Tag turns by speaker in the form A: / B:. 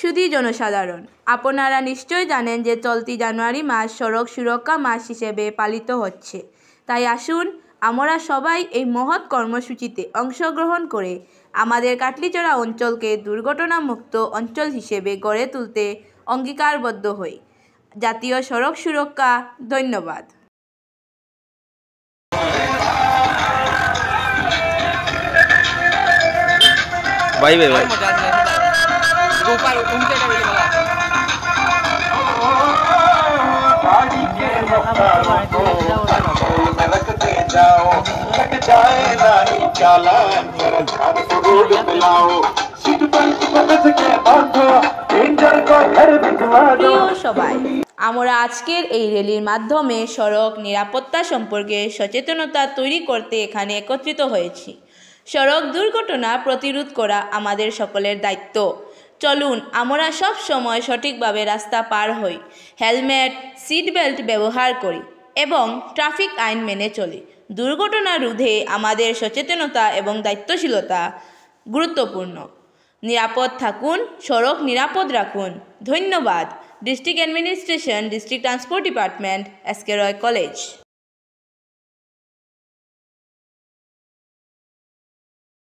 A: সুধী জনসাধারণ, আপনারা নিশ্চয় জানেন যে চলতি জানুয়ারি মাস সড়ক সুরক্ষা মাস হিসেবে পালিত হচ্ছে। তাই আসুন আমরা সবাই এই মহৎ কর্মসূচিতে অংশগ্রহণ করে আমাদের কাটলিচড়া অঞ্চলকে দুর্ঘটনামুক্ত অঞ্চল হিসেবে গড়ে তুলতে অঙ্গীকারবদ্ধ হই। জাতীয় সড়ক সুরক্ষা। ধন্যবাদ।
B: भाई भाई भाई
C: ऊपर उनसे का वीडियो
A: প্রিয় সবাই, আমরা আজকের এই র্যালির মাধ্যমে সড়ক নিরাপত্তা সম্পর্কে সচেতনতা তৈরি করতে এখানে একত্রিত হয়েছি। সড়ক দুর্ঘটনা প্রতিরোধ করা আমাদের সকলের দায়িত্ব। চলুন আমরা সব সময় সঠিকভাবে রাস্তা পার হই, হেলমেট, সিট বেল্ট ব্যবহার করি এবং ট্রাফিক আইন মেনে চলি। দুর্ঘটনা রোধে আমাদের সচেতনতা এবং দায়িত্বশীলতা গুরুত্বপূর্ণ। নিরাপদ থাকুন, সড়ক নিরাপদ রাখুন। ধন্যবাদ। District administration, district transport department, SK Roy college.